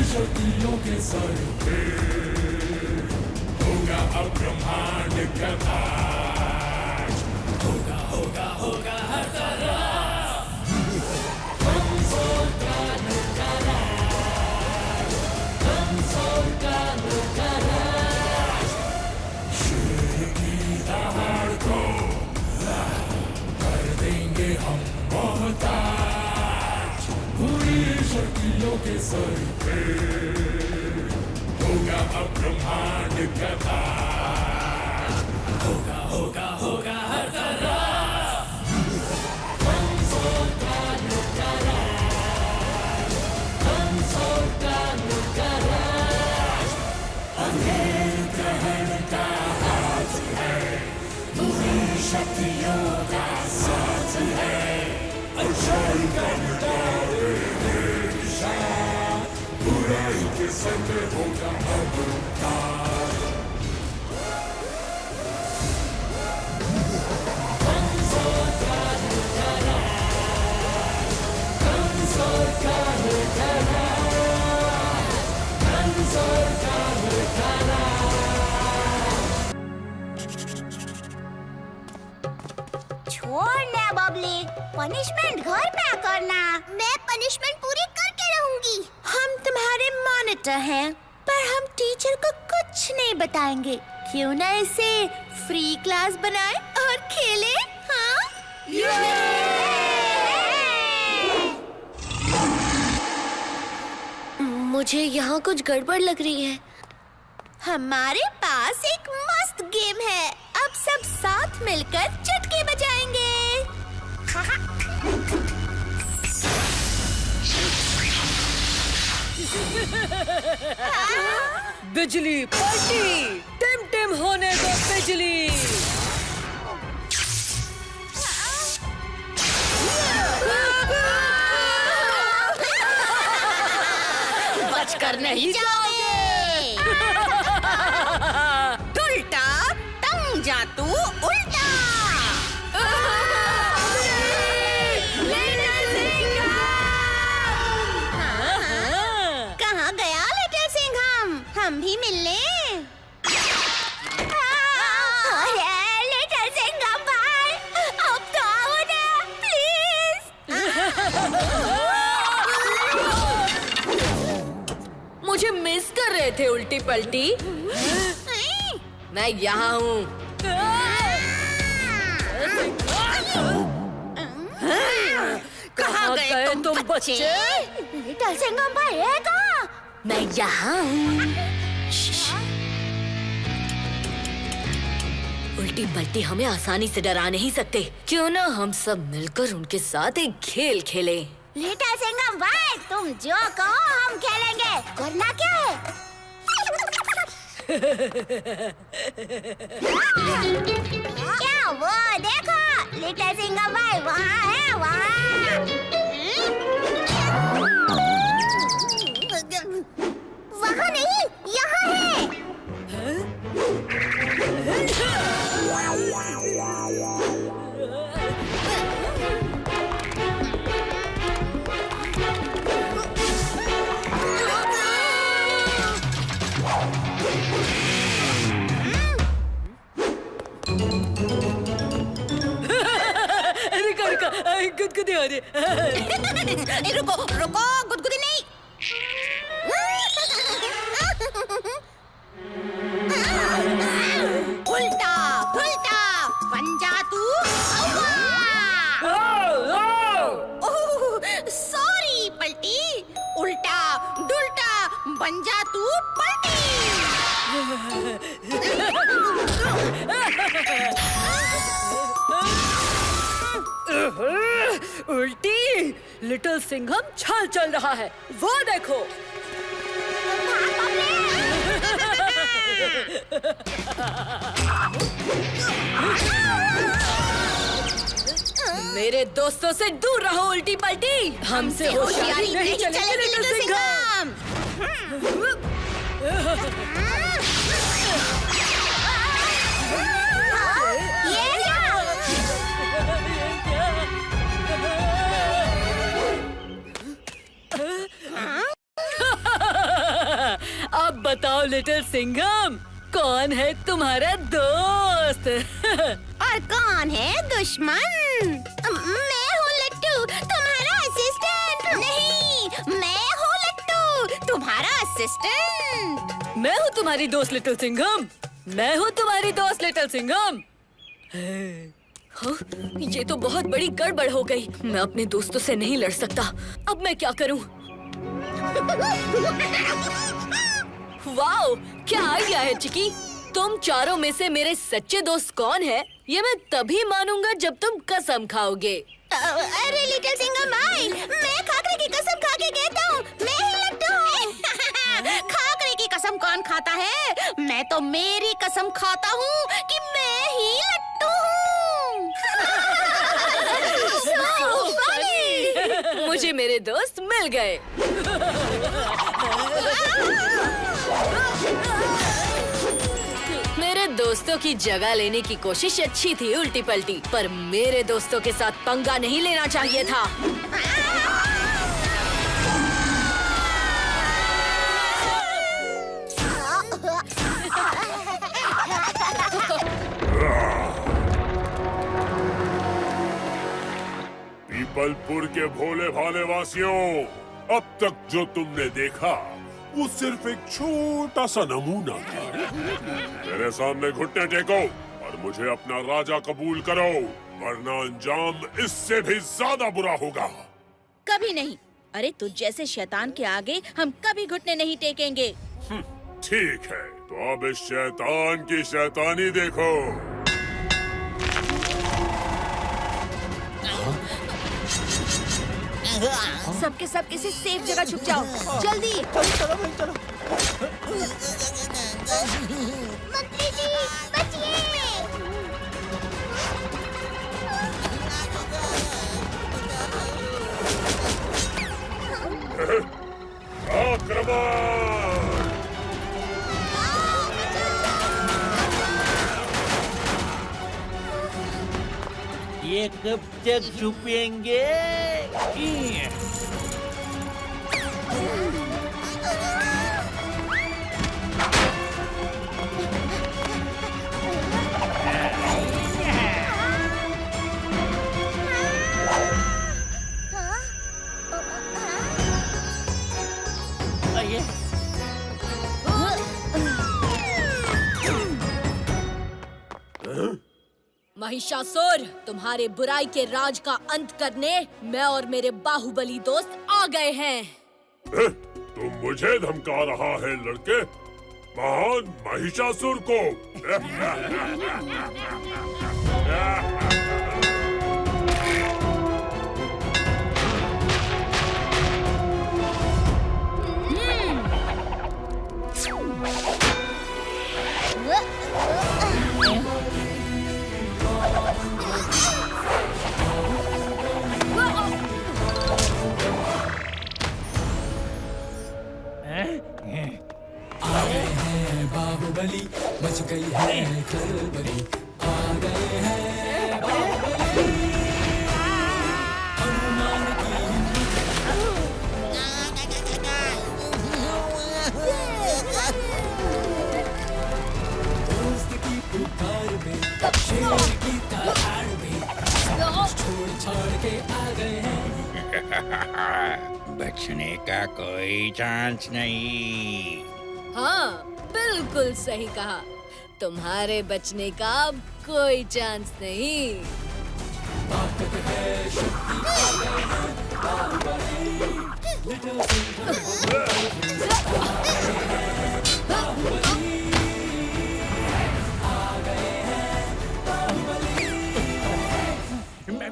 शक्तियों के सर पे होगा अब ब्रह्मांड का ताज। होगा होगा होगा हर तरफ कंसोल का नया राज, कंसोल का नया राज। शेर की दहाड़ को कर देंगे हम मोहताज। पूरी शक्तियों के सर पे होगा अब ब्रह्मांड का ताज। होगा होगा होगा हर तरफ कंसोल का नया राज, कंसोल का नया राज। अंधेर ग्रहण का हाथ है, पूरी शक्तियों का साथ है। अच्छाई का मिटाएंगे निशान, बुराई के सर पे होगा अब ताज। कंसोल का नया राज, कंसोल का नया राज, कंसोल का नया राज। छोड़ ना बबली, पनिशमेंट घर पे करना। मैं पनिशमेंट पूरी करके रहूंगी। हम तुम्हारे मॉनिटर हैं, पर हम टीचर को कुछ नहीं बताएंगे। क्यों ना इसे फ्री क्लास बनाए और खेले, हाँ? मुझे यहाँ कुछ गड़बड़ लग रही है। हमारे पास एक मस्त गेम है। अब सब साथ मिलकर चुटकी बजाएंगे। बिजली पार्टी, टिम टिम होने दो बिजली। बचकर नहीं जाओगे। उल्टा तंग जा तू उल्टा। कहाँ गया लिटिल सिंघम? हम भी मिल लें। अरे लिटिल सिंघम भाई, अब तो आओ ना प्लीज। मुझे मिस कर रहे थे उल्टी पलटी। मैं यहाँ हूँ। कहाँ गए तुम बच्चे? लिटिल सिंघम भाई है कहाँ? मैं यहाँ हूँ। उल्टी पलटी हमें आसानी से डरा नहीं सकते। क्यों ना हम सब मिलकर उनके साथ एक खेल खेलें? लिटिल सिंघम भाई, तुम जो कहो हम खेलेंगे। करना क्या है? क्या वो देखो, लिटिल सिंघम भाई वहाँ है, वहाँ नहीं, यहाँ है। गुदगुदी हो रही। रुको रुको, गुदगुदी नहीं। उल्टा उल्टा बन जा तू सॉरी पलटी। उल्टा डुल्टा बन जा तू पलटी। उल्टी, लिटिल सिंघम छल चल रहा है, वो देखो। मेरे दोस्तों से दूर रहो उल्टी पलटी। हमसे होशियारी नहीं चलेगी लिटिल सिंघम। बताओ लिटिल सिंघम, कौन है तुम्हारा दोस्त? और कौन है दुश्मन? मैं हूँ लट्टू, तुम्हारा असिस्टेंट। नहीं, मैं हूँ लट्टू, तुम्हारा असिस्टेंट। मैं हूँ तुम्हारी दोस्त लिटिल सिंघम, मैं हूँ तुम्हारी दोस्त लिटिल सिंघम। हाँ, ये तो बहुत बड़ी गड़बड़ हो गई। मैं अपने दोस्तों से नहीं लड़ सकता। अब मैं क्या करूँ? वाओ, क्या आइडिया है चिकी। तुम चारों में से मेरे सच्चे दोस्त कौन है, ये मैं तभी मानूंगा जब तुम कसम खाओगे। अरे लिटिल सिंघम भाई, मैं खाकरे की कसम खा के कहता हूँ, मैं ही लट्टू हूँ। खाकरे की कसम कौन खाता है? मैं तो मेरी कसम खाता हूँ कि मैं ही लट्टू हूँ। So funny! मुझे मेरे दोस्त मिल गए। मेरे दोस्तों की जगह लेने की कोशिश अच्छी थी उल्टी पलटी, पर मेरे दोस्तों के साथ पंगा नहीं लेना चाहिए था। पीपलपुर के भोले भाले वासियों, अब तक जो तुमने देखा वो सिर्फ एक छोटा सा नमूना था। मेरे सामने घुटने टेको और मुझे अपना राजा कबूल करो, वरना अंजाम इससे भी ज्यादा बुरा होगा। कभी नहीं। अरे तुझ जैसे शैतान के आगे हम कभी घुटने नहीं टेकेंगे। ठीक है, तो अब इस शैतान की शैतानी देखो। सबके सब किसी सेफ जगह छुप जाओ, जल्दी। चलो भाई चलो। मंत्री जी, बचिए। आक्रमण! ये कब तक छुपेंगे? ये महिषासुर, तुम्हारे बुराई के राज का अंत करने मैं और मेरे बाहुबली दोस्त आ गए हैं। तुम मुझे धमका रहा है लड़के, महान महिषासुर को। बाहुबली मच गई है खलबली, आ गए हैं बाहुबली, हनुमान की दोस्त की पुकार में, शेर की दहाड़ में, सब कुछ छोड़ छाड़ के आ गए हैं। बचने का कोई चांस नहीं। हाँ, बिल्कुल सही कहा। तुम्हारे बचने का अब कोई चांस नहीं। ताकत है, शक्ति आ गए हैं बाहुबली, लिटिल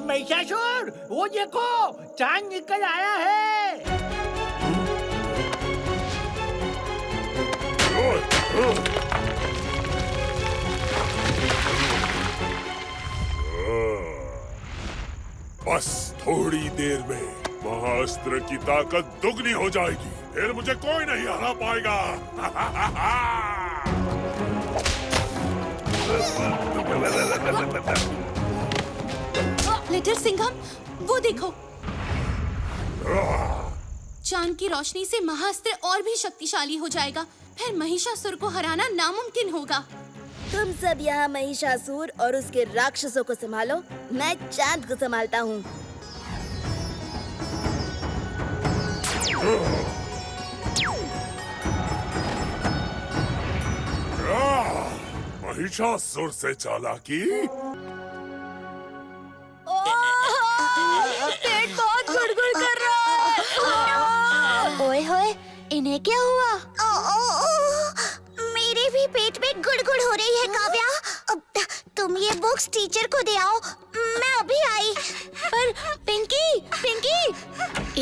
महिषासुर, वो देखो, चांद निकल आया है। बस थोड़ी देर में महाअस्त्र की ताकत दुगनी हो जाएगी, फिर मुझे कोई नहीं हरा पाएगा। लिटिल सिंघम, वो देखो। चांद की रोशनी से महाअस्त्र और भी शक्तिशाली हो जाएगा। फिर महिषासुर को हराना नामुमकिन होगा। तुम सब यहाँ महिषासुर और उसके राक्षसों को संभालो, मैं चांद को संभालता हूँ। महिषासुर से चालाकी। पेट बहुत गुड़गुड़ कर रहा है। ओए होए, इन्हें क्या हुआ? मेरे भी पेट में गुड़गुड़ हो रही है काव्या। तुम ये बुक्स टीचर को दे आओ, मैं अभी आई। पर पिंकी, पिंकी,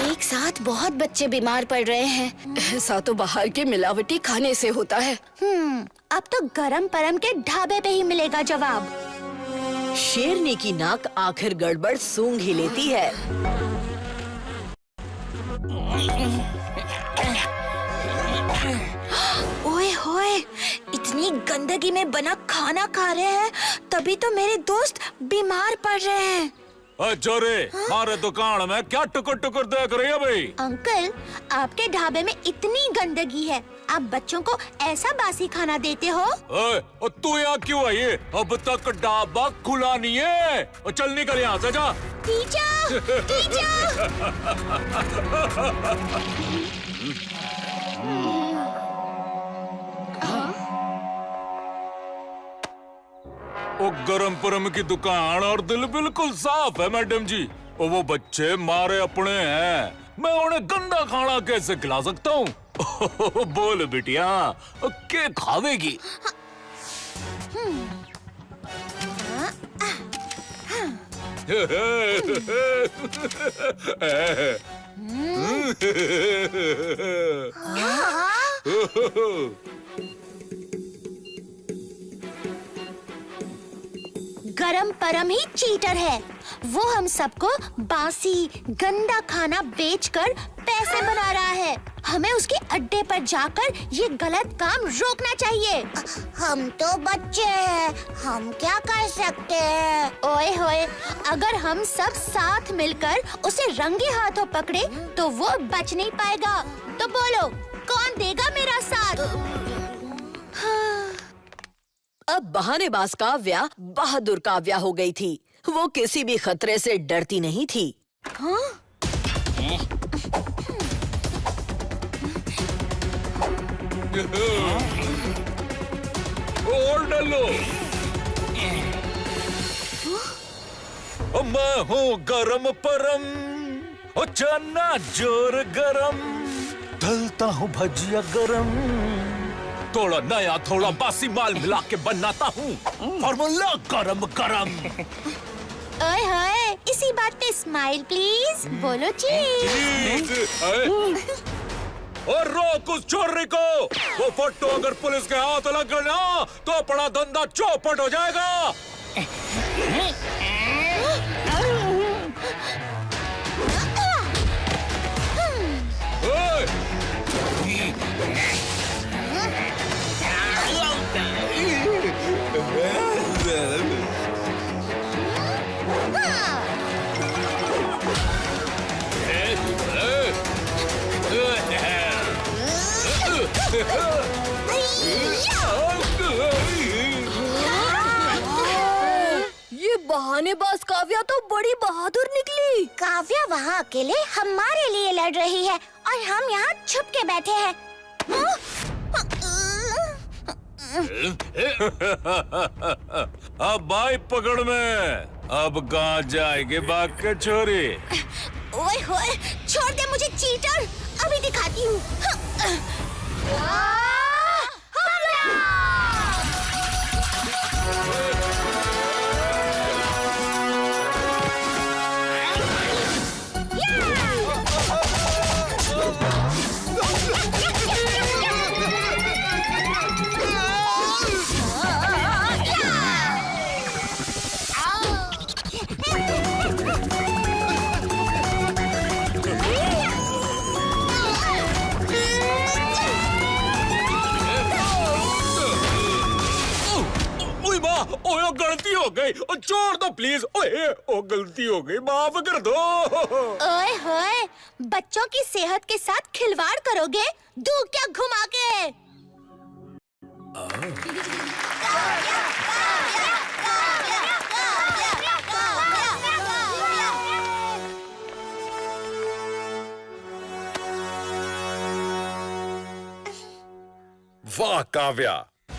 एक साथ बहुत बच्चे बीमार पड़ रहे हैं। ऐसा तो बाहर के मिलावटी खाने से होता है। अब तो गरम परम के ढाबे पे ही मिलेगा जवाब। शेरनी की नाक आखिर गड़बड़ सूंघ ही लेती है। ओए होए, इतनी गंदगी में बना खाना खा रहे हैं, तभी तो मेरे दोस्त बीमार पड़ रहे हैं। अरे हमारे दुकान में क्या टुकुर टुकुर देख रही है भाई? अंकल, आपके ढाबे में इतनी गंदगी है, आप बच्चों को ऐसा बासी खाना देते हो? और तू यहाँ क्यों आई है? अब तक ढाबा खुला नहीं है। और चल निकल यहाँ से, जा। Teacher, teacher. वो गरम परम की दुकान और दिल बिल्कुल साफ है मैडम जी। और वो बच्चे मारे अपने हैं, मैं उन्हें गंदा खाना कैसे खिला सकता हूँ? बोल बिटिया, क्या खावेगी? गरम परम ही चीटर है। वो हम सबको बासी गंदा खाना बेचकर पैसे बना रहा है। हमें उसके अड्डे पर जाकर ये गलत काम रोकना चाहिए। हम तो बच्चे हैं, हम क्या कर सकते हैं? ओए होए, अगर हम सब साथ मिलकर उसे रंगे हाथों पकड़े तो वो बच नहीं पाएगा। तो बोलो, कौन देगा मेरा साथ? अब बहानेबाज काव्या बहादुर काव्या हो गई थी। वो किसी भी खतरे से डरती नहीं थी। और डालो। मैं हूँ गरम परम, और चना जोर गरम, तलता हूँ भजिया गरम, थोड़ा नया थोड़ा बासी माल मिला के बनाता हूँ फॉर्मूला गरम गरम। ओए होए, इसी बात पे स्माइल प्लीज। बोलो चीज। और रोक उस चोरी को। वो फोटो अगर पुलिस के हाथ लग गया ना तो बड़ा धंधा चौपट हो जाएगा। ये बहानेबाज काव्या तो बड़ी बहादुर निकली। काव्या वहाँ अकेले हमारे लिए लड़ रही है और हम यहाँ छुप के बैठे हैं। अब भाई पकड़ में, अब कहाँ जाएगी भाग के छोरी? ओए होए, छोड़ दे मुझे चीटर, अभी दिखाती हूँ। ओए गलती हो गई, ओ छोड़ दो प्लीज। ओए ओ गलती हो गई, माफ कर दो। ओए होए, बच्चों की सेहत के साथ खिलवाड़ करोगे? दूध क्या घुमा के? वाह काव्या,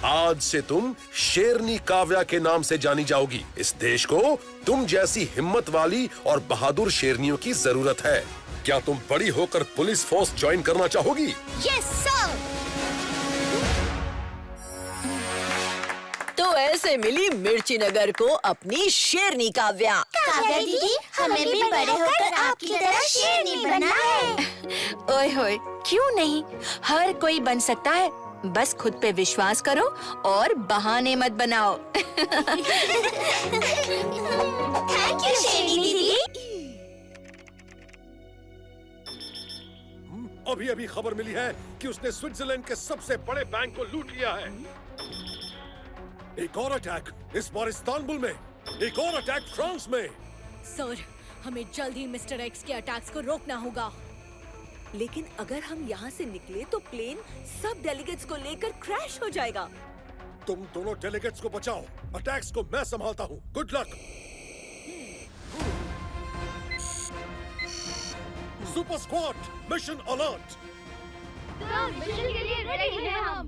आज से तुम शेरनी काव्या के नाम से जानी जाओगी। इस देश को तुम जैसी हिम्मत वाली और बहादुर शेरनियों की जरूरत है। क्या तुम बड़ी होकर पुलिस फोर्स ज्वाइन करना चाहोगी? Yes sir. तो ऐसे मिली मिर्ची नगर को अपनी शेरनी काव्या। काव्या दीदी, हमें भी बड़े होकर आपकी तरह शेरनी बनना है। ओए होए, क्यों नहीं, हर कोई बन सकता है। बस खुद पे विश्वास करो और बहाने मत बनाओ। थैंक यू शेरनी दीदी। अभी अभी खबर मिली है कि उसने स्विट्जरलैंड के सबसे बड़े बैंक को लूट लिया है। एक और अटैक इस बार इस्तांबुल में, एक और अटैक फ्रांस में। सर, हमें जल्द ही मिस्टर एक्स के अटैक्स को रोकना होगा। लेकिन अगर हम यहाँ से निकले तो प्लेन सब डेलीगेट्स को लेकर क्रैश हो जाएगा। तुम दोनों डेलीगेट्स को बचाओ, अटैक्स को मैं संभालता हूँ। Good luck. Super squad, mission alert. Mission के लिए रेडी हैं हम।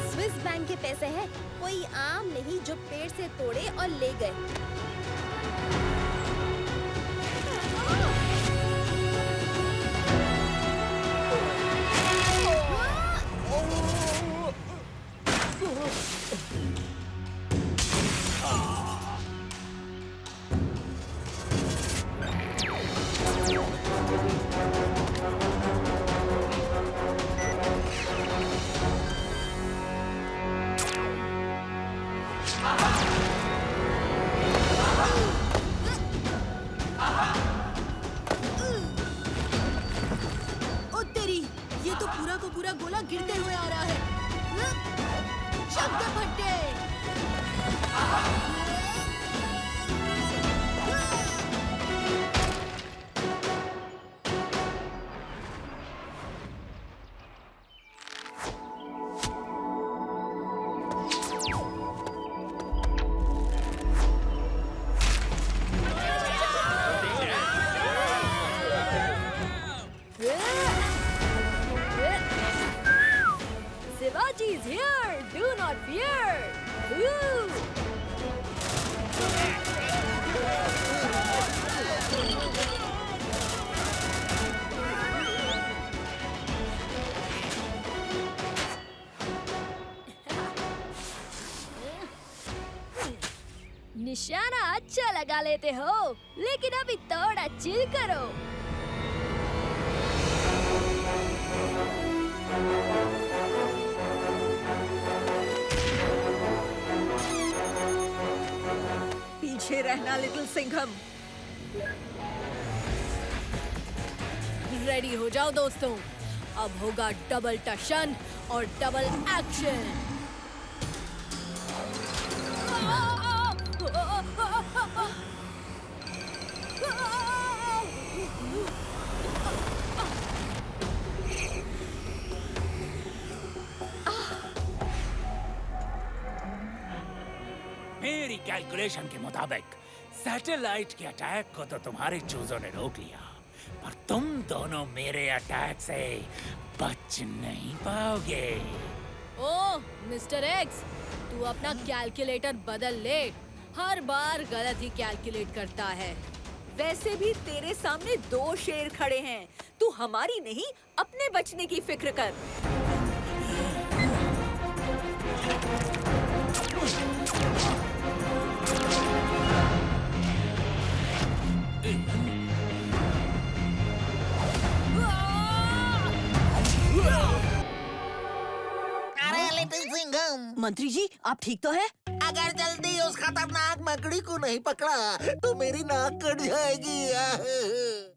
स्विस बैंक के पैसे हैं, कोई आम नहीं जो पेड़ से तोड़े और ले गए। पूरा गोला गिरते हुए आ रहा है। शब्द फटे। Shivaji is here! Do not fear! Woo! निशाना अच्छा लगा लेते हो, लेकिन अभी थोड़ा चिल करो। पीछे रहना लिटिल सिंघम। रेडी हो जाओ दोस्तों, अब होगा डबल टशन और डबल एक्शन। मेरी कैलकुलेशन के मुताबिक सैटेलाइट के अटैक को तो तुम्हारे चूजों ने रोक लिया, पर तुम दोनों मेरे अटैक से बच नहीं पाओगे। ओह मिस्टर एक्स, तू अपना कैलकुलेटर बदल ले, हर बार गलत ही कैलकुलेट करता है। वैसे भी तेरे सामने 2 शेर खड़े हैं, तू हमारी नहीं अपने बचने की फिक्र कर। अरे सिंघम। मंत्री जी आप ठीक तो हैं? अगर जल्दी उस खतरनाक मकड़ी को नहीं पकड़ा तो मेरी नाक कट जाएगी।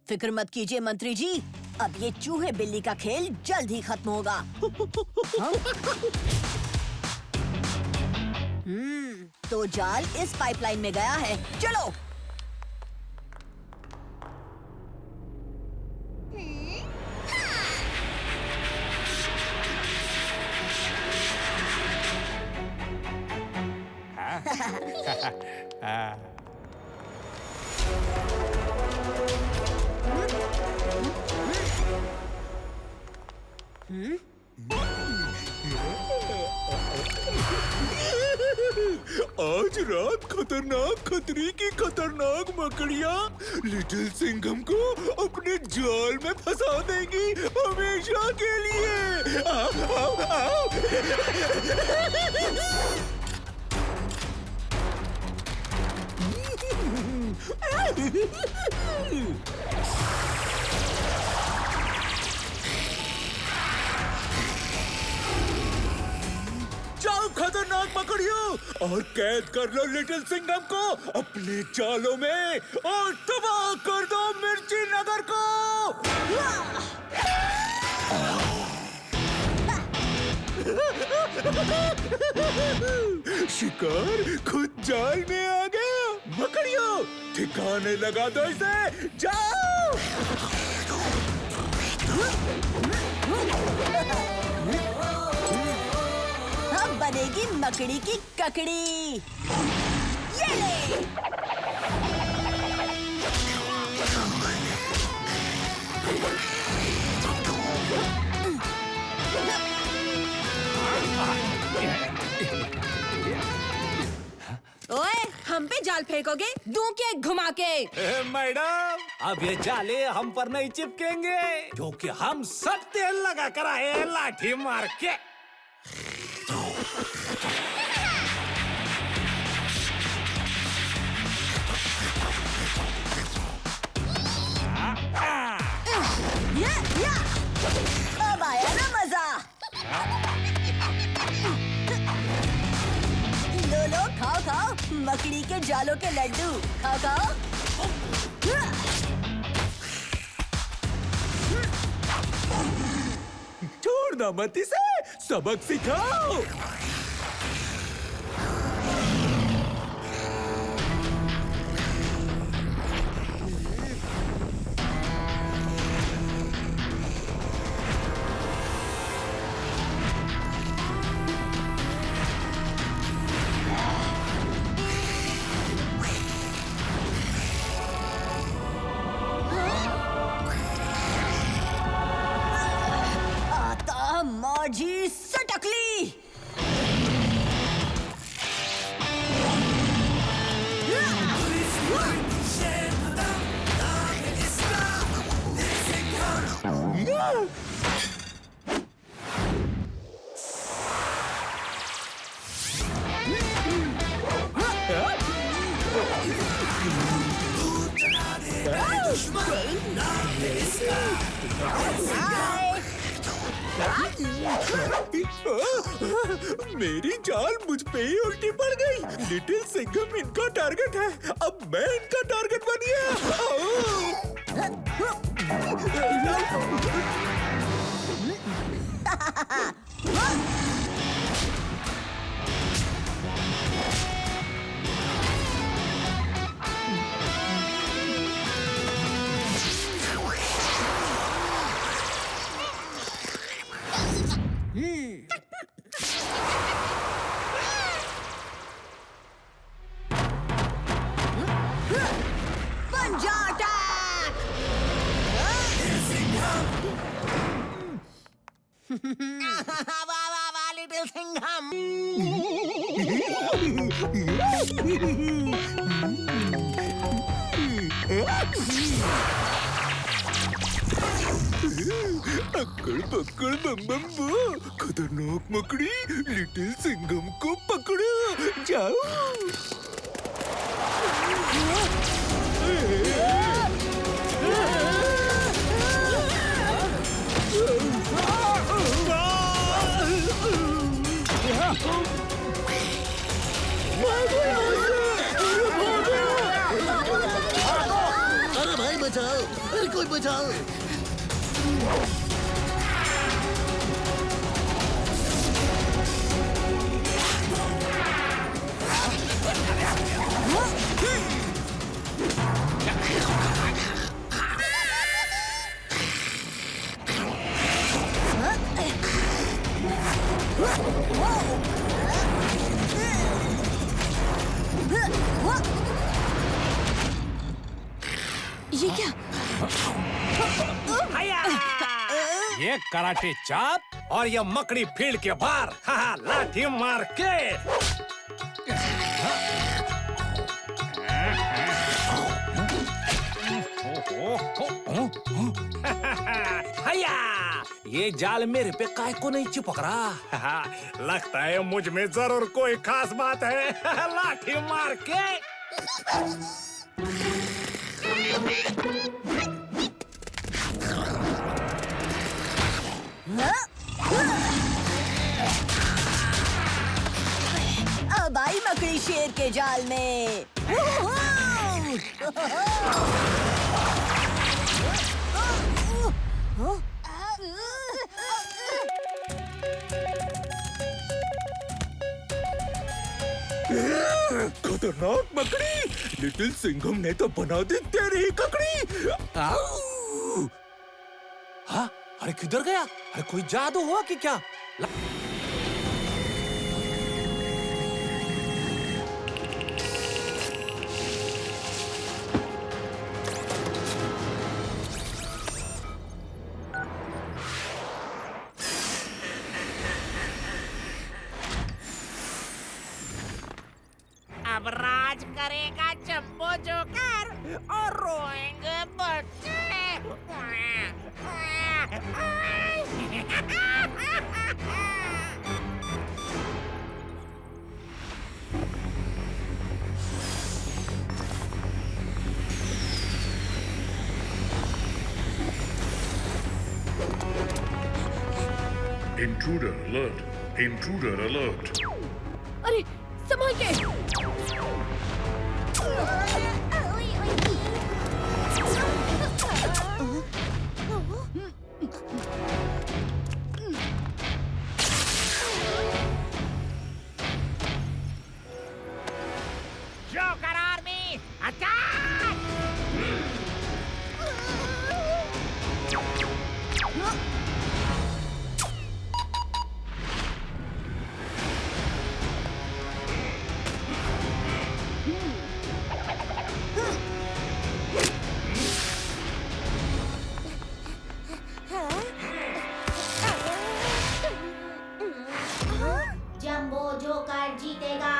फिक्र मत कीजिए मंत्री जी, अब ये चूहे बिल्ली का खेल जल्द ही खत्म होगा। हाँ? तो जाल इस पाइपलाइन में गया है, चलो। आज रात खतरनाक खतरे की खतरनाक मकड़ियाँ लिटिल सिंघम को अपने जाल में फंसा देंगी हमेशा के लिए। आओ, आओ, आओ। जाओ खतरनाक मकड़ियों और कैद कर लो लिटिल सिंघम को अपने जालों में और तबाह कर दो मिर्ची नगर को। शिकार खुद जाल में आ गया। मकड़ियों ठिकाने लगा दो इसे, जाओ। अब बनेगी मकड़ी की ककड़ी। ये ले। ओए, हम पे जाल फेंकोगे? दूं के घुमा के? मैडम, अब ये जाले हम पर नहीं चिपकेंगे क्योंकि हम सब तेल लगा कर आए हैं लाठी मार के। या। अब आया ना मजा। लो लो खाओ खाओ मकड़ी के जालों के लड्डू, खाओ खाओ। छोड़ना मत इसे, सबक सिखाओ। मौजी सटकली। मेरी जाल मुझ पे ही उल्टी पड़ गई। लिटिल सिंघम इनका टारगेट है, अब मैं इनका टारगेट बन गया। वाह वाह वाह लिटिल सिंघम। अक्कड़ पक्कड़ बम बम बो, खतरनाक मकड़ी लिटिल सिंघम को पकड़ो, जाओ। बचाओ, अरे कोई बचाओ। ये क्या? ये कराटे चाप और ये मकड़ी फील्ड के बाहर, हाँ लाठी मार के। हया, ये जाल मेरे पे काय को नहीं चिपक रहा। लगता है मुझ में जरूर कोई खास बात है। लाठी मार के। अब आई मकड़ी शेर के जाल में। खतरनाक मकड़ी, लिटिल सिंघम ने तो बना दी तेरी ककड़ी। हाँ, अरे किधर गया? अरे कोई जादू हुआ कि क्या? अब राज करेगा जंबो जोकर और रोएंगे बच्चे। Intruder alert! Intruder alert! अरे संभाल के। Joker army attack! Jumbo joker जीतेगा।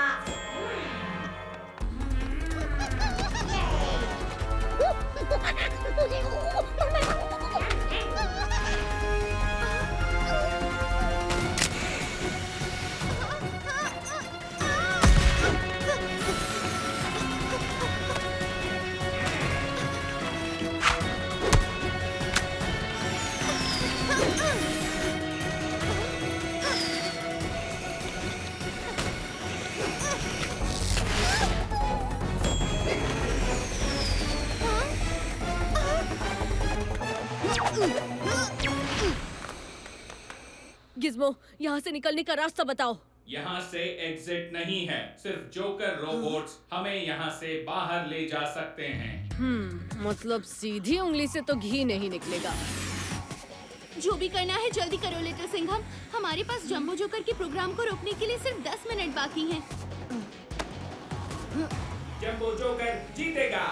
गिज़्मो, यहाँ से निकलने का रास्ता बताओ। यहाँ से एग्जिट नहीं है, सिर्फ जोकर रोबोट्स हमें यहाँ से बाहर ले जा सकते हैं। मतलब सीधी उंगली से तो घी नहीं निकलेगा। जो भी करना है जल्दी करो लिटिल सिंघम। हमारे पास जंबो जोकर के प्रोग्राम को रोकने के लिए सिर्फ 10 मिनट बाकी हैं। जंबो जोकर जीतेगा।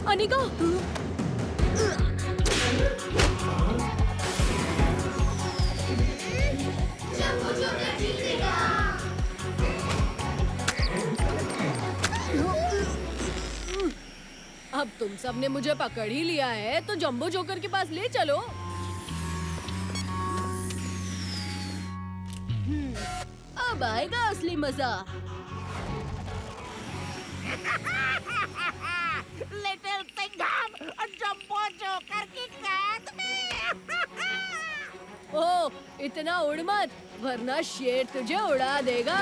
अनिका, जंबो जोकर जीतेगा। अब तुम सब ने मुझे पकड़ ही लिया है तो जंबो जोकर के पास ले चलो। अब आएगा असली मजा। लिटिल सिंघम जंबो जोकर की कैद में। ओ, इतना उड़ मत, वरना शेर तुझे उड़ा देगा।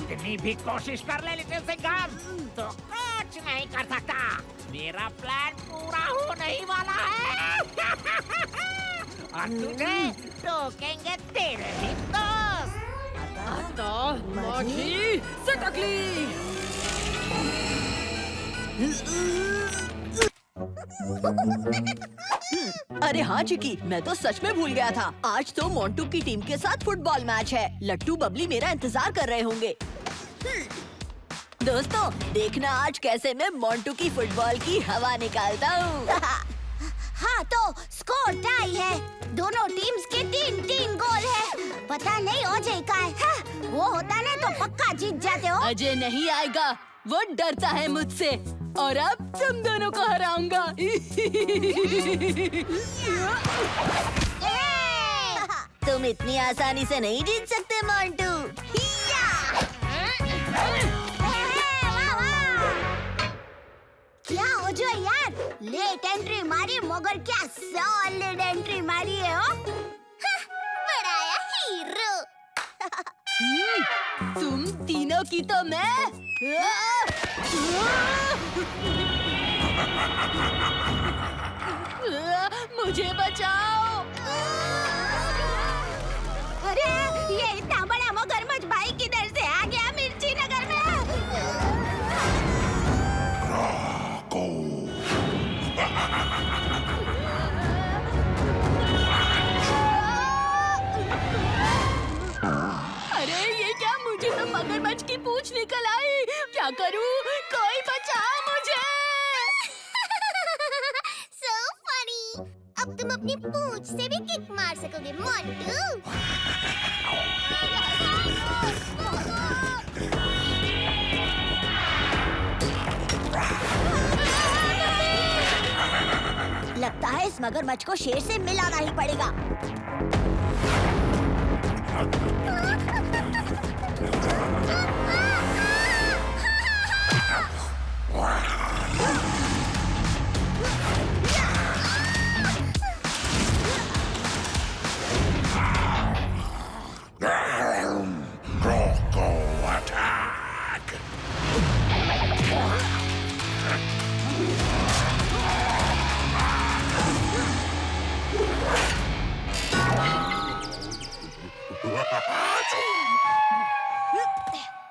इतनी भी कोशिश कर ले लिटिल सिंघम तो कुछ नहीं कर सकता। मेरा प्लान पूरा होने ही वाला है। और तुझे टोकेंगे तेरे ही दोस्त। माघी सटकली। अरे हाँ चिकी, मैं तो सच में भूल गया था। आज तो मोंटू की टीम के साथ फुटबॉल मैच है। लट्टू बबली मेरा इंतजार कर रहे होंगे। दोस्तों देखना आज कैसे मैं मोंटू की फुटबॉल की हवा निकालता हूँ। हाँ तो स्कोर टाई है। दोनों टीम्स के 3-3 गोल है। पता नहीं अजय का है। हाँ, वो होता ना तो पक्का जीत जाते हो। अजय नहीं आएगा, वो डरता है मुझसे और अब तुम दोनों को हराऊंगा। तुम इतनी आसानी से नहीं जीत सकते मोंटू। क्या हो जो यार, लेट एंट्री मारी मगर क्या सॉलिड एंट्री मारी है हो। बड़ा हीरो। तुम तीनों की तो मैं। मुझे बचाओ। अरे ये इतना बड़ा मगरमच्छ भाई किधर से आ गया मिर्ची नगर में। अरे ये क्या, मुझे तो मगरमच्छ की पूंछ निकल आई। क्या करूं, कोई बचाओ मुझे। So funny। अब तुम अपनी पूंछ से भी किक मार सकोगे मोंटू। लगता है इस मगरमच्छ को शेर से मिलाना ही पड़ेगा।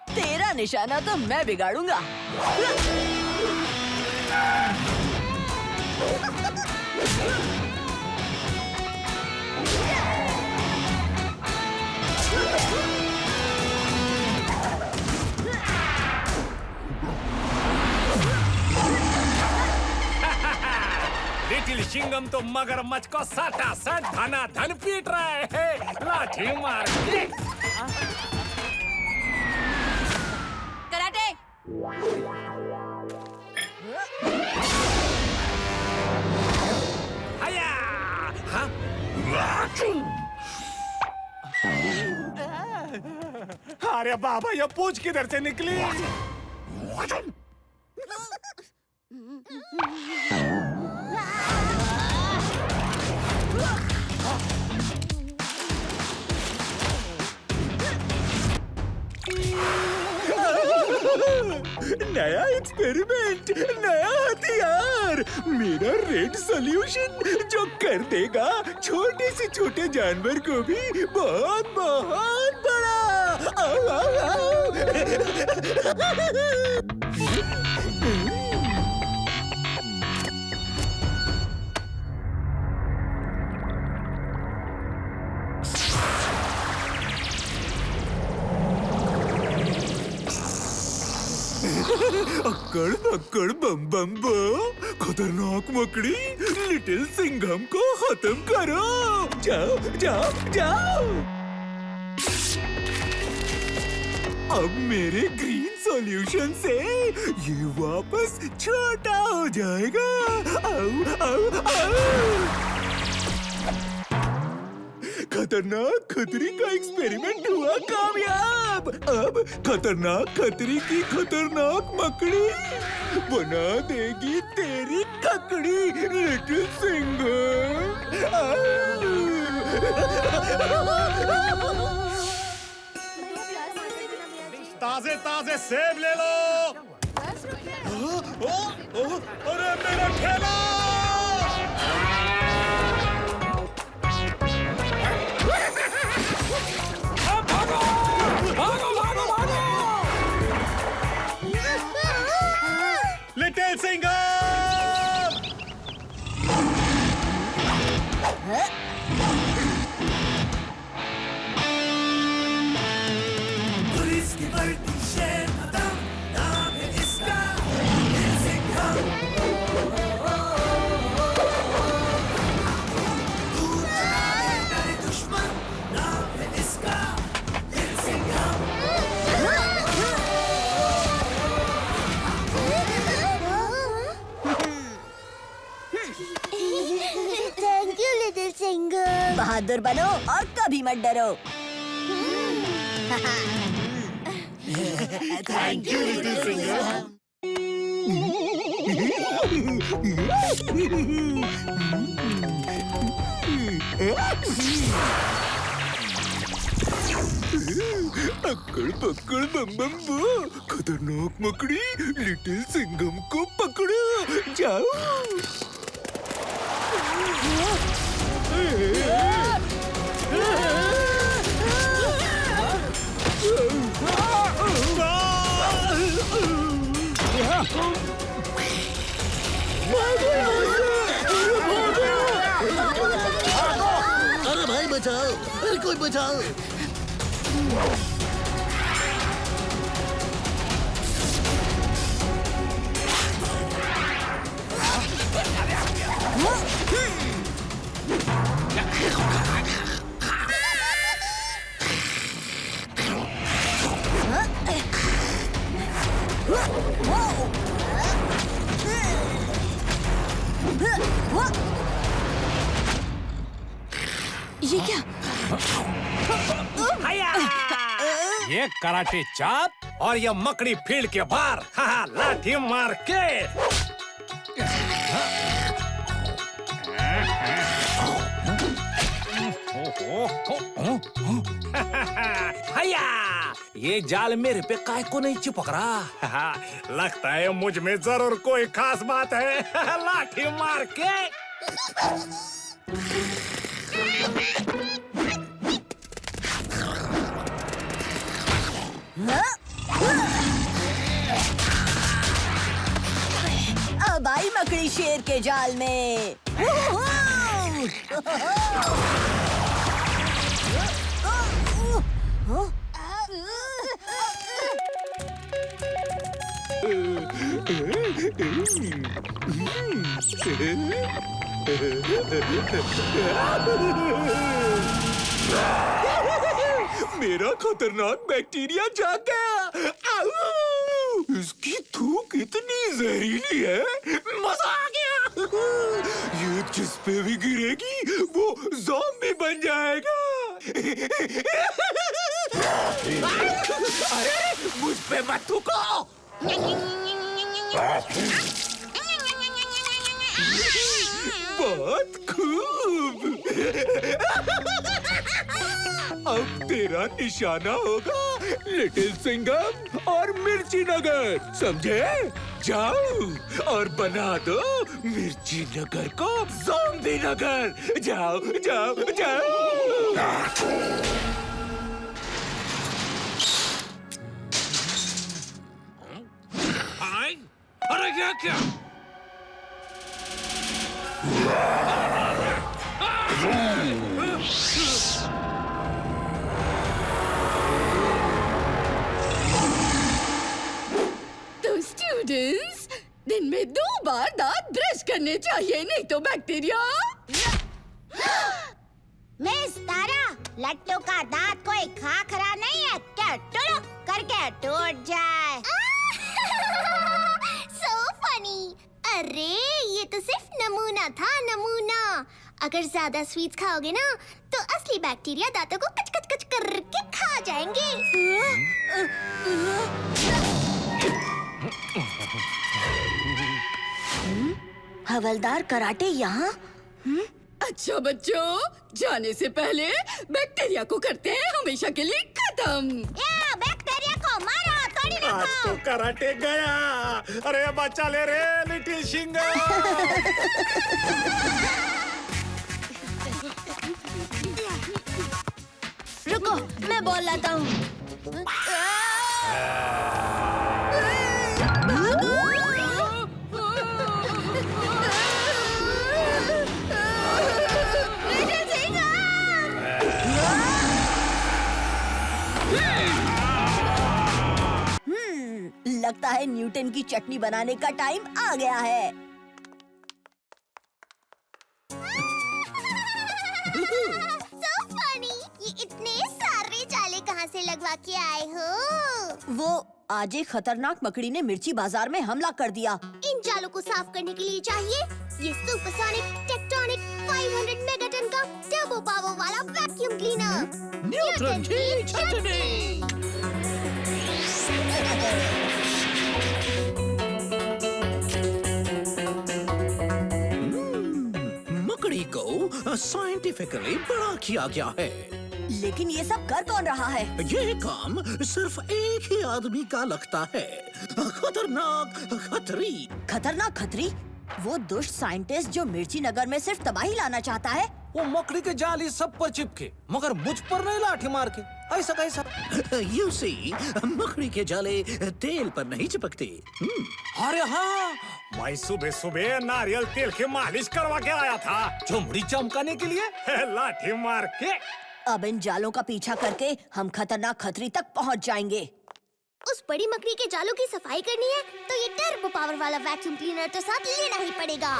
तेरा निशाना तो मैं बिगाड़ूंगा। लिटिल सिंघम तो मगरमच्छ को सटा सट धना धन पीट रहे हैं लाठी मार के। कराटे। आया हाँ? अरे बाबा ये पूंछ किधर से निकली। नया एक्सपेरिमेंट, नया हथियार, मेरा रेड सॉल्यूशन जो कर देगा छोटे से छोटे जानवर को भी बहुत बहुत बड़ा। आओ, आओ, अक्कड़ पक्कड़ बम बम बम, खतरनाक मकड़ी, लिटिल सिंघम को खत्म करो। जाओ जाओ जाओ। अब मेरे ग्रीन सॉल्यूशन से ये वापस छोटा हो जाएगा। आओ आओ आओ। खतरनाक खतरी का एक्सपेरिमेंट हुआ कामयाब। अब खतरनाक खतरी की खतरनाक मकड़ी बना देगी तेरी ककड़ी लिटिल सिंघम। ताजे ताजे सेब ले लो। अरे मेरा ठेला! भागो भागो भागो भागो! लिटिल सिंघम! पुलिस की वर्दी शेर खत्म, नाम है इसका लिटिल सिंघम। दूर चलाने डरे दुश्मन, नाम है इसका little Singham. Thank you little Singham. बहादुर बनो और कभी मत डरो। Thank you little Singham. अक्कड़ पक्कड़ बम बम बो, खतरनाक मकड़ी लिटिल सिंघम को पकड़ो। जाओ। अरे भाई बचाओ, अरे कोई बचाओ। ये क्या? ये कराटे चाप और ये मकड़ी फील्ड के बाहर, हाँ लाठी मार के। हया, ये जाल मेरे पे काय को नहीं चिपक रहा। लगता है मुझ में जरूर कोई खास बात है। लाठी मार के। अब आई मकड़ी शेर के जाल में। मेरा खतरनाक बैक्टीरिया जाग गया। आऊ! इसकी थूक इतनी जहरीली है, मजा आ गया। ये जिस पे भी गिरेगी वो ज़ॉम्बी बन जाएगा। अरे मुझ पे मत थूको। बहुत खूब। अब तेरा निशाना होगा लिटिल सिंघम और मिर्ची नगर, समझे? जाओ और बना दो मिर्ची नगर को ज़ॉम्बी नगर। जाओ जाओ जाओ। अरे क्या क्या? तो स्टूडेंट्स, दिन में 2 बार दांत ब्रश करने चाहिए, नहीं तो बैक्टीरिया। मिस तारा, लट्टू का दांत कोई खाखरा नहीं है क्या टुड़ुक करके टूट जाए। So funny। अरे ये तो सिर्फ नमूना था, नमूना। अगर ज्यादा स्वीट्स खाओगे ना तो असली बैक्टीरिया दांतों को कच कच कच करके खा जाएंगे। हवलदार कराटे यहाँ? अच्छा बच्चों, जाने से पहले बैक्टीरिया को करते हैं हमेशा के लिए खत्म। बैक्टीरिया को मारो, तोड़ी आज तो कराटे गया। अरे बच्चा ले रे लिटिल सिंघम। रुको, मैं बॉल लाता हूँ। लगता है न्यूटन की चटनी बनाने का टाइम आ गया है। So funny! ये इतने सारे जाले कहाँ से लगवा के आए हो? वो आज एक खतरनाक मकड़ी ने मिर्ची बाजार में हमला कर दिया। इन जालों को साफ करने के लिए चाहिए ये सुपरसोनिक टेक्टोनिक 500 मेगाटन का टर्बो पावर वाला वैक्यूम क्लीनर। न्यूटन की चटनी। मकड़ी को साइंटिफिकली बड़ा किया गया है, लेकिन ये सब कर कौन रहा है? ये काम सिर्फ एक ही आदमी का लगता है, खतरनाक खतरी। खतरनाक खतरी? वो दुष्ट साइंटिस्ट जो मिर्ची नगर में सिर्फ तबाही लाना चाहता है। वो मकड़ी के जाली सब पर चिपके, मगर मुझ पर नहीं लाठी मार के। ऐसा कैसा? You see, मकड़ी के जाले तेल पर नहीं चिपकते। अरे हाँ, मैं सुबह सुबह नारियल तेल की मालिश करवा के आया था, चमड़ी चमकाने के लिए लाठी मार के। अब इन जालों का पीछा करके हम खतरनाक खतरी तक पहुंच जाएंगे। उस बड़ी मकड़ी के जालों की सफाई करनी है तो ये टर्बो पावर वाला वैक्यूम क्लीनर तो साथ लेना ही पड़ेगा।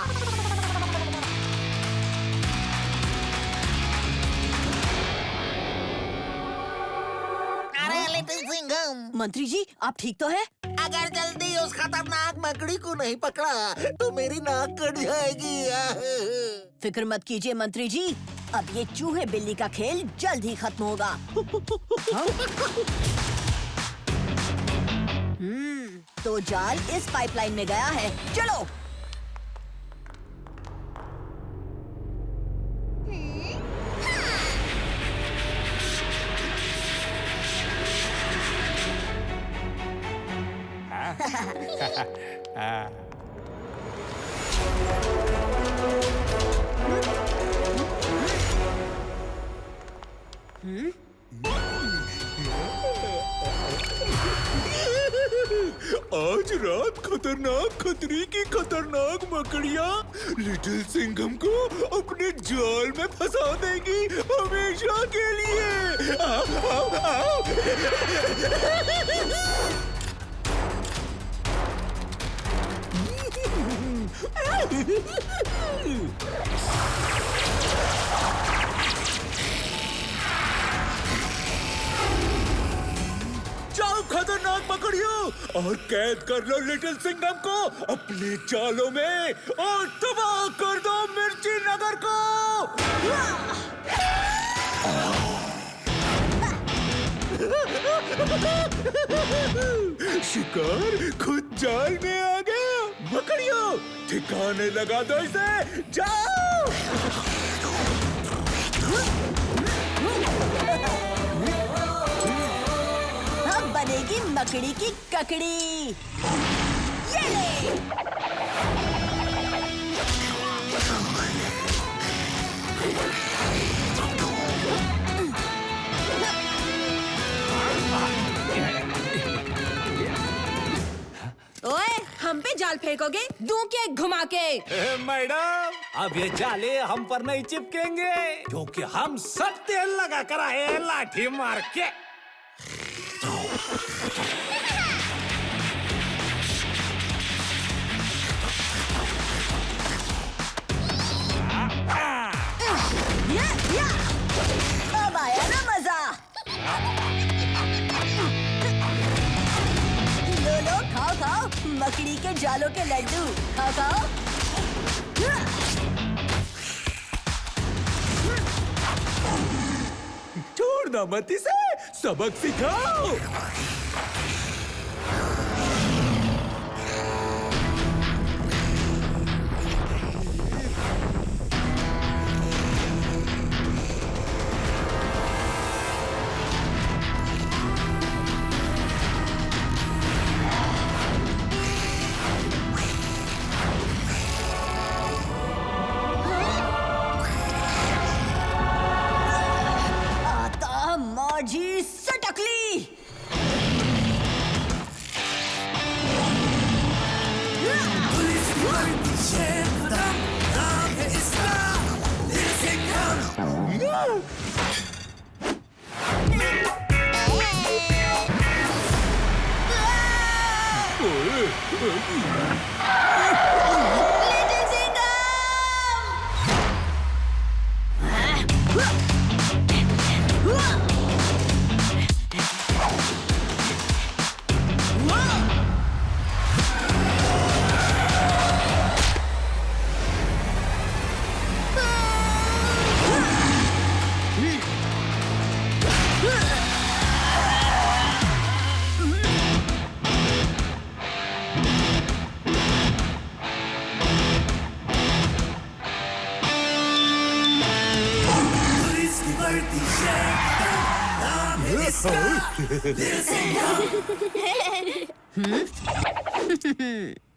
अरे लिटिल सिंघम, मंत्री जी आप ठीक तो हैं? अगर जल्दी उस खतरनाक मकड़ी को नहीं पकड़ा तो मेरी नाक कट जाएगी। फिक्र मत कीजिए मंत्री जी, अब ये चूहे बिल्ली का खेल जल्द ही खत्म होगा। तो जाल इस पाइपलाइन में गया है, चलो। आज रात खतरनाक खतरी की खतरनाक मकड़ियाँ लिटिल सिंघम को अपने जाल में फंसा देंगी हमेशा के लिए। आओ, आओ, आओ। जाओ खतरनाक मकड़ियों और कैद कर लो लिटिल सिंघम को अपने जालों में और तबाह कर दो मिर्ची नगर को। शिकार खुद जाल में आ गया। मकड़ियों ठिकाने लगा दो इसे, जाओ। अब बनेगी मकड़ी की ककड़ी। ये ले। ओए, हम पे जाल फेंकोगे? दूं के घुमा के? मैडम, अब ये जाले हम पर नहीं चिपकेंगे, क्योंकि हम सब तेल लगा कर आए लाठी मार के। अब आया ना मजा। लो लो, खाओ खाओ मकड़ी के जालों के लड्डू, खाओ खाओ। छोड़ना मत इसे, सबक सिखाओ।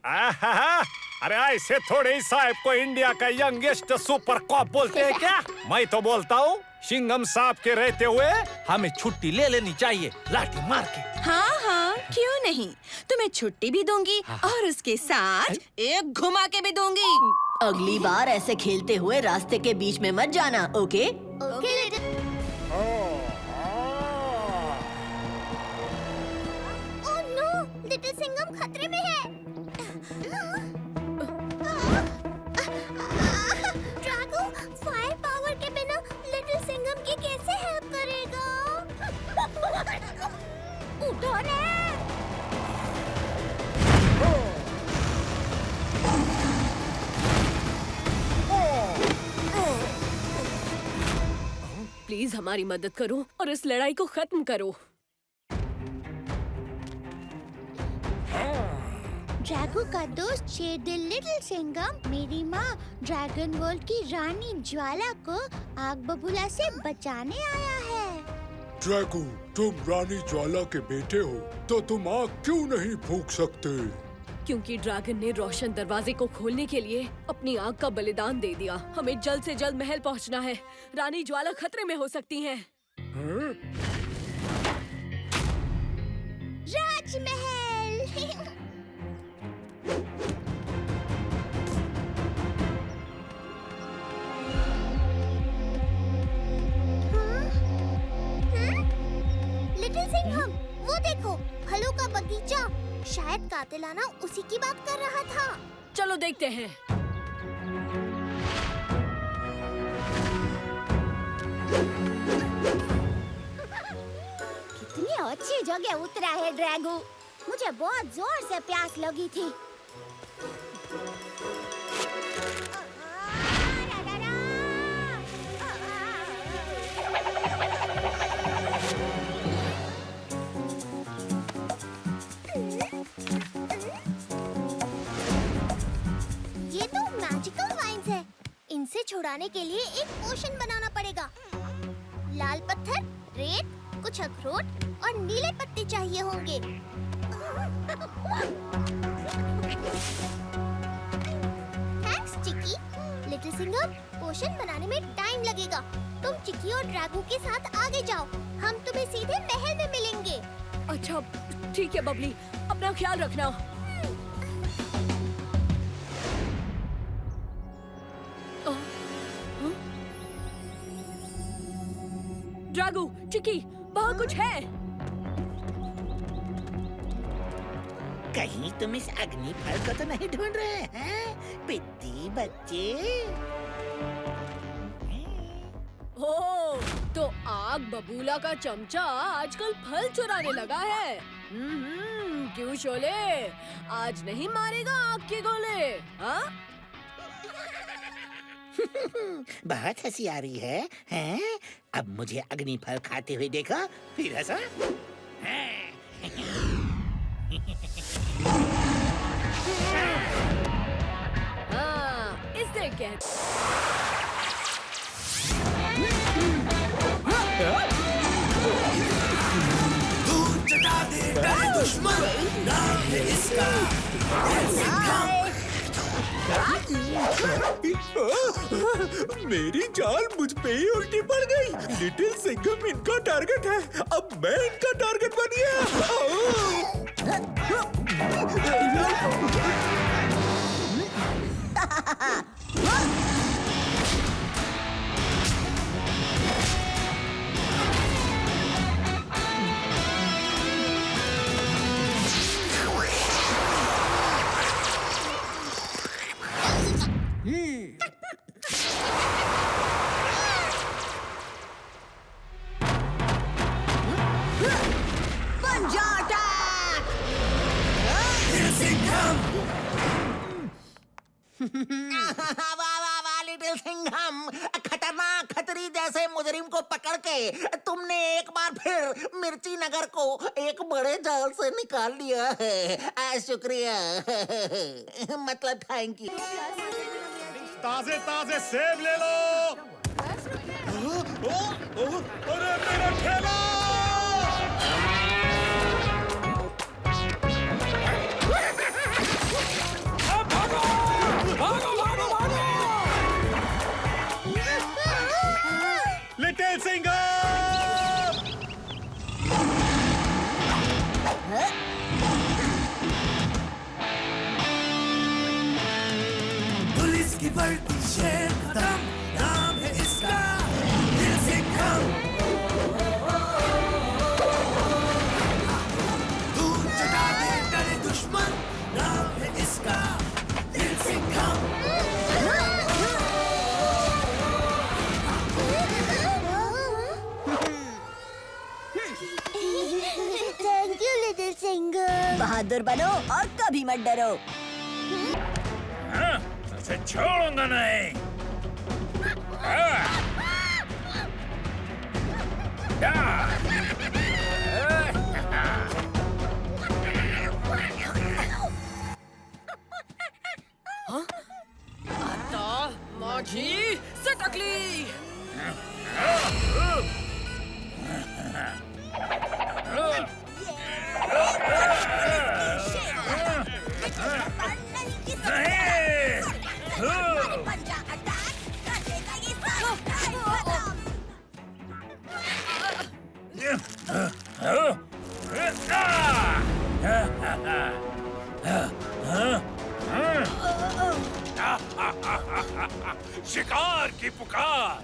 आहा, अरे ऐसे थोड़े ही साहब को इंडिया का यंगेस्ट सुपर कॉप बोलते हैं क्या? मैं तो बोलता हूँ सिंघम साहब के रहते हुए हमें छुट्टी ले लेनी चाहिए लाठी मार के। हाँ हाँ, क्यों नहीं, तुम्हें छुट्टी भी दूंगी और उसके साथ एक घुमा के भी दूंगी। अगली बार ऐसे खेलते हुए रास्ते के बीच में मत जाना, okay? Okay oh no, little Singham खतरे में है। ड्रैगो फायर पावर के बिना लिटिल सिंघम की कैसे हेल्प करेगा? उठो ने। प्लीज हमारी मदद करो और इस लड़ाई को खत्म करो। ड्रैगो का दोस्त शेरदिल लिटिल सिंघम मेरी माँ ड्रैगन वर्ल्ड की रानी ज्वाला को आग बबूला से बचाने आया है। ड्रैगो, तुम रानी ज्वाला के बेटे हो, तो तुम आग क्यों नहीं फूंक सकते? क्योंकि ड्रैगन ने रोशन दरवाजे को खोलने के लिए अपनी आग का बलिदान दे दिया। हमें जल्द से जल्द महल पहुंचना है। रानी ज्वाला खतरे में हो सकती हैं। राजमहल। लिटिल सिंघम, वो देखो, फलों का बगीचा। शायद कातिलाना उसी की बात कर रहा था। चलो देखते हैं। कितनी अच्छी जगह उतरा है ड्रैगो। मुझे बहुत जोर से प्यास लगी थी। ये तो मैजिकल वाइन्स है। इनसे छुड़ाने के लिए एक पोशन बनाना पड़ेगा। लाल पत्थर, रेत, कुछ अखरोट और नीले पत्ते चाहिए होंगे। थैंक्स चिकी। लिटिल सिंघम, पोशन बनाने में टाइम लगेगा। तुम चिकी और ड्रैगो के साथ आगे जाओ। हम तुम्हें सीधे महल में मिलेंगे। अच्छा ठीक है बबली, अपना ख्याल रखना। ड्रैगो, चिकी, वहाँ कुछ है। कहीं तुम इस अग्नि फल को तो नहीं ढूंढ रहे हैं पिद्दी बच्चे? ओह, तो आग बबूला का चमचा आजकल फल चुराने लगा है। क्यों शोले, आज नहीं मारेगा आग के गोले? हाँ? बहुत हंसी आ रही है, हैं? अब मुझे अग्नि फल खाते हुए देखा, फिर हंसा। हाँ, इससे क्या? दूर चटा दे डरे दुश्मन, नाम है इसका मेरी जाल मुझ पे ही उल्टी पड़ गई। लिटिल सिंघम इनका टारगेट है, अब मैं इनका टारगेट बन गया। वाह लिटिल सिंघम, खतरनाक खतरी जैसे मुजरिम को पकड़ के तुमने एक बार फिर मिर्ची नगर को एक बड़े जाल से निकाल लिया है। शुक्रिया, मतलब थैंक यू। ताजे ताजे सेब ले लो। अरे मेरा ठेला! बहादुर बनो और कभी मत डरो। उसे छोड़ूंगा नहीं। आता माझी सटकली। शिकार की पुकार।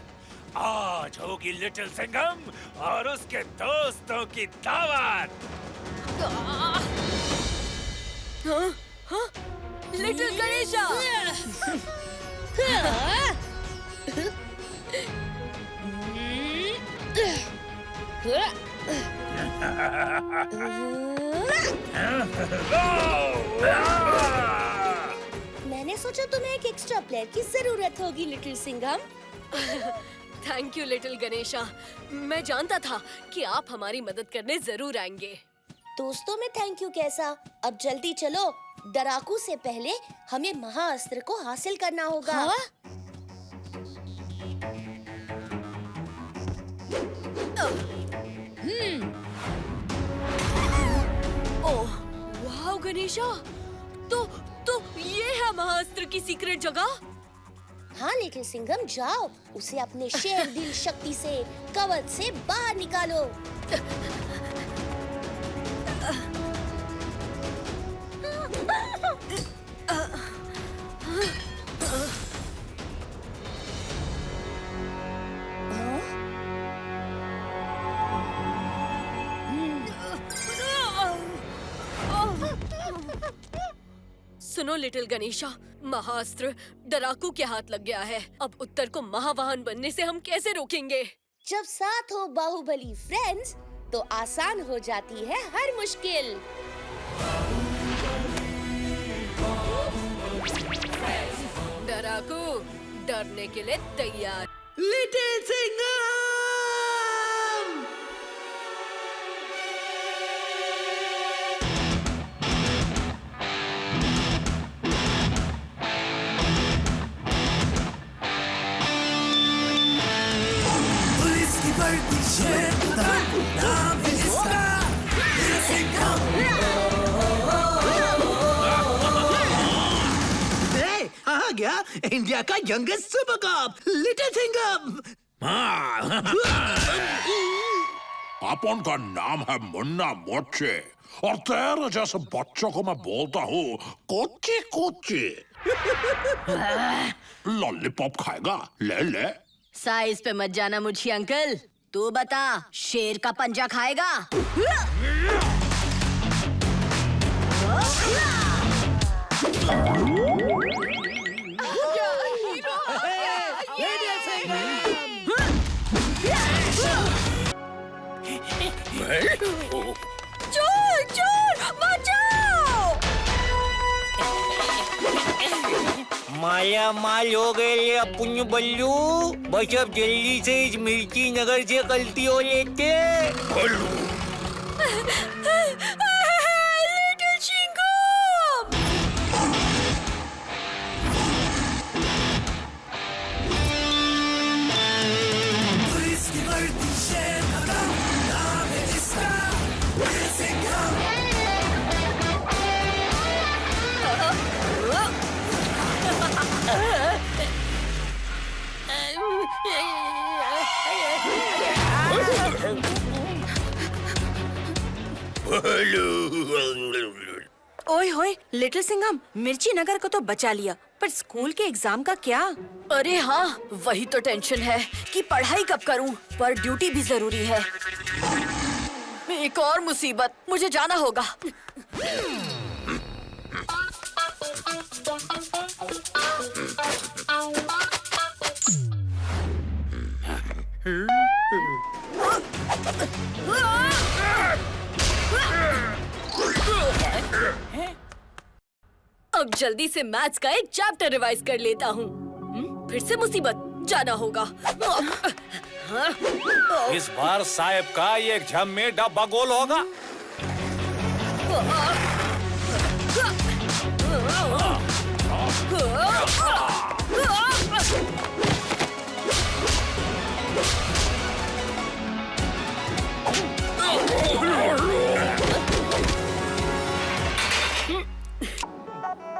आज होगी लिटिल सिंघम और उसके दोस्तों की दावत। लिटिल गणेशा। मैंने सोचा तुम्हें एक एक्स्ट्रा प्लेयर की जरूरत होगी little Singham. Thank you little Ganesha. मैं जानता था कि आप हमारी मदद करने जरूर आएंगे। दोस्तों में थैंक यू कैसा? अब जल्दी चलो, डराकू से पहले हमें महाअस्त्र को हासिल करना होगा। हाँ? ओह, वाह गणेशा, तो ये है महाअस्त्र की सीक्रेट जगह। हाँ लिटिल सिंघम, जाओ उसे अपने शेर दिल शक्ति से कवच से बाहर निकालो। सुनो लिटिल गणेशा, महाअस्त्र डराकू के हाथ लग गया है। अब उत्तर को महावाहन बनने से हम कैसे रोकेंगे? जब साथ हो बाहुबली फ्रेंड्स, तो आसान हो जाती है हर मुश्किल। डराकू डरने के लिए तैयार। लिटिल सिंघम! आ गया इंडिया का youngest super cop little Singham. अपन का नाम है मुन्ना मोचे और तेरे जैसे बच्चों को मैं बोलता हूँ कोची कोची। लॉलीपॉप खाएगा? ले ले। साइज पे मत जाना मुझे अंकल। तू बता, शेर का पंजा खाएगा? चोर चोर बचाओ! माया माल हो गए अपन बल्लू। बस अब जल्दी से इस मिर्ची नगर से गलती हो लेते। लिटिल सिंघम! पुलिस की वर्दी शेर का नाम है इसका लिटिल सिंघम। ओए होए लिटिल सिंघम, मिर्ची नगर को तो बचा लिया, पर स्कूल के एग्जाम का क्या? अरे हाँ, वही तो टेंशन है कि पढ़ाई कब करूं, पर ड्यूटी भी जरूरी है। एक और मुसीबत, मुझे जाना होगा। अब जल्दी से मैथ्स का एक चैप्टर रिवाइज कर लेता हूँ। फिर से मुसीबत, जाना होगा। इस बार साहब का ये एग्जाम में डब्बा गोल होगा।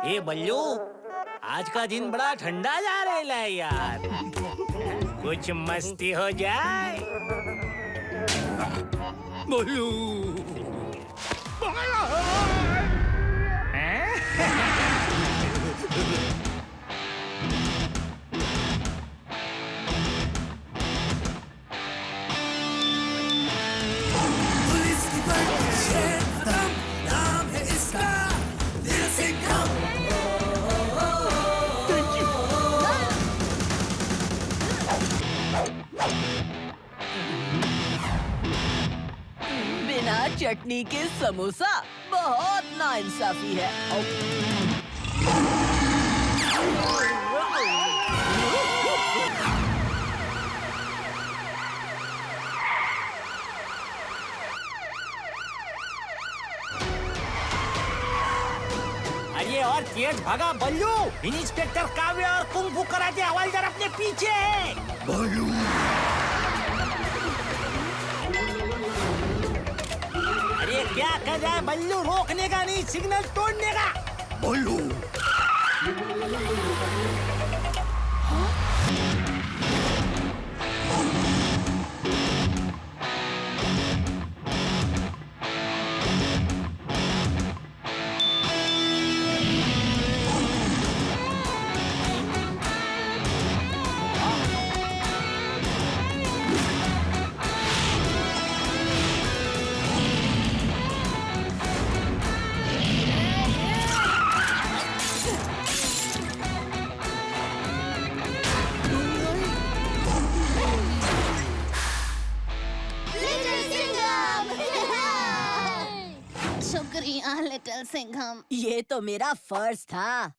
ए बल्लू, आज का दिन बड़ा ठंडा जा रहा है यार। कुछ मस्ती हो जाए। बोलू पुलिस की भर्ती शेर खत्म, नाम है इसका लिटिल सिंघम। बिना चटनी के समोसा बहुत नाइंसाफी है। अरे और तेज भागा बल्लू। इंस्पेक्टर काव्य और कुंफू कराटे हवलदार अपने पीछे है। बोलू अरे क्या कर रहा है बल्लू? रोकने का नहीं, सिग्नल तोड़ने का। बोलू शुक्रिया लिटिल सिंघम। ये तो मेरा फर्ज था।